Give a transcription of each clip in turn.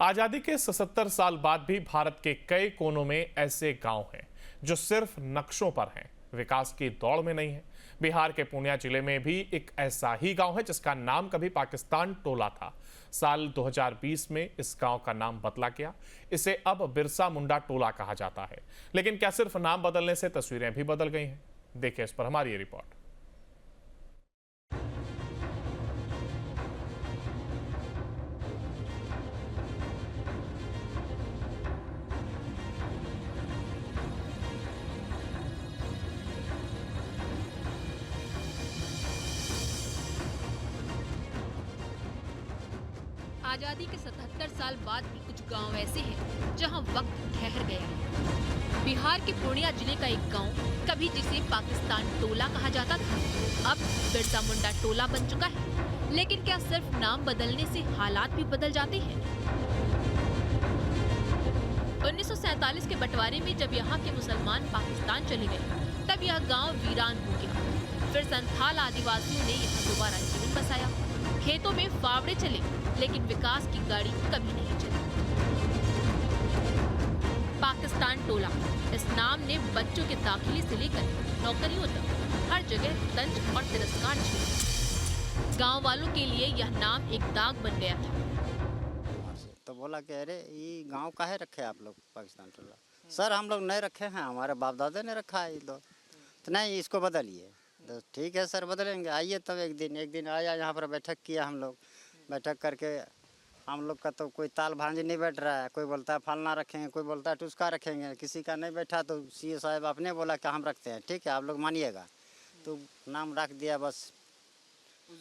आजादी के 77 साल बाद भी भारत के कई कोनों में ऐसे गांव हैं जो सिर्फ नक्शों पर हैं, विकास की दौड़ में नहीं है। बिहार के पूर्णिया जिले में भी एक ऐसा ही गांव है जिसका नाम कभी पाकिस्तान टोला था। साल 2020 में इस गांव का नाम बदला गया। इसे अब बिरसा मुंडा टोला कहा जाता है। लेकिन क्या सिर्फ नाम बदलने से तस्वीरें भी बदल गई हैं? देखिए इस पर हमारी ये रिपोर्ट। आजादी के 77 साल बाद भी कुछ गांव ऐसे हैं जहां वक्त ठहर गया है। बिहार के पूर्णिया जिले का एक गांव कभी जिसे पाकिस्तान टोला कहा जाता था, अब बिरसा मुंडा टोला बन चुका है। लेकिन क्या सिर्फ नाम बदलने से हालात भी बदल जाते हैं? 1947 के बंटवारे में जब यहाँ के मुसलमान पाकिस्तान चले गए, तब यह गाँव वीरान हो गया। फिर संथाल आदिवासियों ने यहाँ दोबारा जीवन बसाया। खेतों में फावड़े चले, लेकिन विकास की गाड़ी कभी नहीं चली। पाकिस्तान टोला, इस नाम ने बच्चों के दाखिले से लेकर नौकरियों तक हर जगह तंज और तिरस्कार झेला। गांव वालों के लिए यह नाम एक दाग बन गया था। तो बोला कि अरे ये गांव काहे रखे आप लोग पाकिस्तान टोला? सर हम लोग नहीं रखे हैं, हमारे बाप दादा ने रखा है ये तो नहीं, इसको बदलिए। तो ठीक है सर बदलेंगे, आइए तब एक दिन आया, यहाँ पर बैठक किया हम लोग। बैठक करके हम लोग का तो कोई ताल भांजी नहीं बैठ रहा है। कोई बोलता है फलना रखेंगे, कोई बोलता है टुस्का रखेंगे। किसी का नहीं बैठा तो सीए साहब आपने बोला कि हम रखते हैं, ठीक है आप लोग मानिएगा। तो नाम रख दिया बस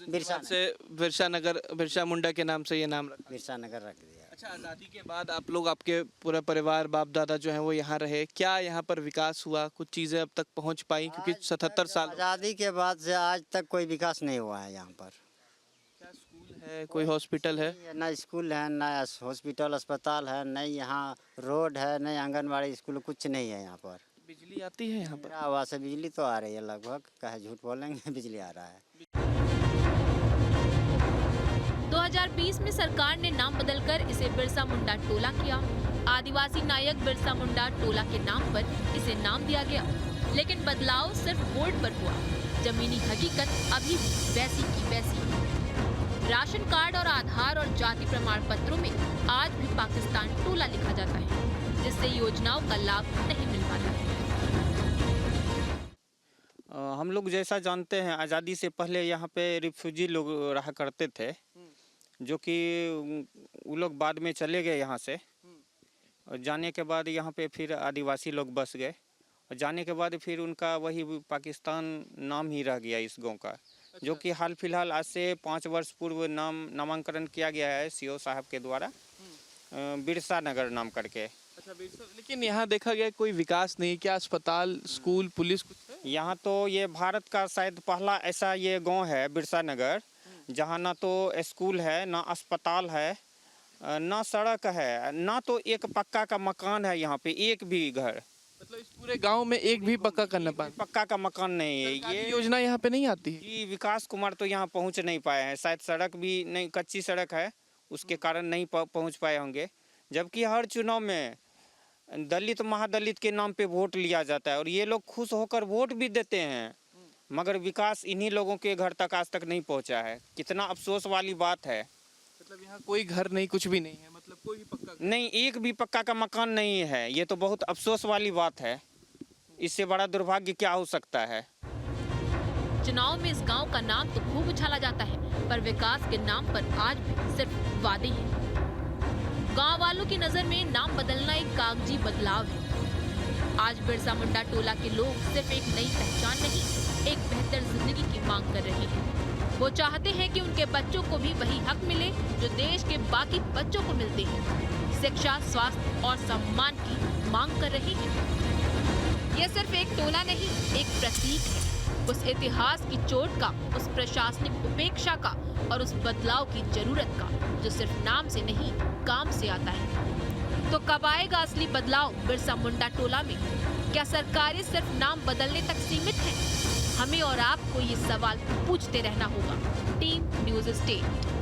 बिरसा मुंडा के नाम से ये नाम रखा। बिरसा नगर रख दिया। अच्छा, आज़ादी के बाद आप लोग, आपके पूरा परिवार, बाप दादा जो है वो यहाँ रहे, क्या यहाँ पर विकास हुआ? कुछ चीज़ें अब तक पहुँच पाई? क्योंकि 77 साल आज़ादी के बाद से आज तक कोई विकास नहीं हुआ है यहाँ पर। क्या स्कूल है, कोई हॉस्पिटल है? न स्कूल है, न हॉस्पिटल अस्पताल है, न यहाँ रोड है, न आंगनबाड़ी स्कूल, कुछ नहीं है यहाँ पर। बिजली आती है यहाँ पर? आवाज़ से बिजली तो आ रही है लगभग, कहे झूठ बोलेंगे, बिजली आ रहा है। 2020 में सरकार ने नाम बदलकर इसे बिरसा मुंडा टोला किया। आदिवासी नायक बिरसा मुंडा टोला के नाम पर इसे नाम दिया गया। लेकिन बदलाव सिर्फ बोर्ड पर हुआ, जमीनी हकीकत अभी भी वैसी की वैसी है। राशन कार्ड और आधार और जाति प्रमाण पत्रों में आज भी पाकिस्तान टोला लिखा जाता है, जिससे योजनाओं का लाभ नहीं मिल पाता है। हम लोग जैसा जानते हैं, आज़ादी से पहले यहाँ पे रिफ्यूजी लोग रहा करते थे, जो कि वो लोग बाद में चले गए यहाँ से। और जाने के बाद यहाँ पे फिर आदिवासी लोग बस गए, और जाने के बाद फिर उनका वही पाकिस्तान नाम ही रह गया इस गांव का। अच्छा। जो कि हाल फिलहाल आज से 5 वर्ष पूर्व नामांकन किया गया है सीओ साहब के द्वारा, बिरसा नगर नाम करके। अच्छा, लेकिन यहाँ देखा गया कोई विकास नहीं। क्या अस्पताल, स्कूल, पुलिस कुछ है? यहाँ तो ये भारत का शायद पहला ऐसा ये गांव है बिरसा नगर, जहाँ ना तो स्कूल है, ना अस्पताल है, ना सड़क है, ना तो एक पक्का का मकान है यहाँ पे, एक भी घर। मतलब इस पूरे गांव में एक भी पक्का करना पाए? पक्का का मकान नहीं है। ये योजना यहाँ पे नहीं आती है? जी, विकास कुमार तो यहाँ पहुँच नहीं पाए हैं, शायद सड़क भी नहीं, कच्ची सड़क है, उसके कारण नहीं पहुँच पाए होंगे। जबकि हर चुनाव में दलित महादलित के नाम पे वोट लिया जाता है, और ये लोग खुश होकर वोट भी देते हैं, मगर विकास इन्हीं लोगों के घर तक आज तक नहीं पहुंचा है। कितना अफसोस वाली बात है। मतलब यहाँ कोई घर नहीं, कुछ भी नहीं है, मतलब कोई भी पक्का नहीं, एक भी पक्का का मकान नहीं है। ये तो बहुत अफसोस वाली बात है। इससे बड़ा दुर्भाग्य क्या हो सकता है? चुनाव में इस गांव का नाम तो खूब उछाला जाता है, पर विकास के नाम पर आज भी सिर्फ वादे हैं। गांव वालों की नजर में नाम बदलना एक कागजी बदलाव है। आज बिरसा मुंडा टोला के लोग सिर्फ एक नई पहचान नहीं, एक बेहतर जिंदगी की मांग कर रहे हैं। वो चाहते हैं कि उनके बच्चों को भी वही हक मिले जो देश के बाकी बच्चों को मिलते हैं। शिक्षा, स्वास्थ्य और सम्मान की मांग कर रहे हैं। यह सिर्फ एक टोला नहीं, एक प्रतीक है उस इतिहास की चोट का, उस प्रशासनिक उपेक्षा का और उस बदलाव की जरूरत का, जो सिर्फ नाम से नहीं काम से आता है। तो कब आएगा असली बदलाव बिरसा मुंडा टोला में? क्या सरकारें सिर्फ नाम बदलने तक सीमित हैं? हमें और आपको ये सवाल पूछते रहना होगा। Team news state.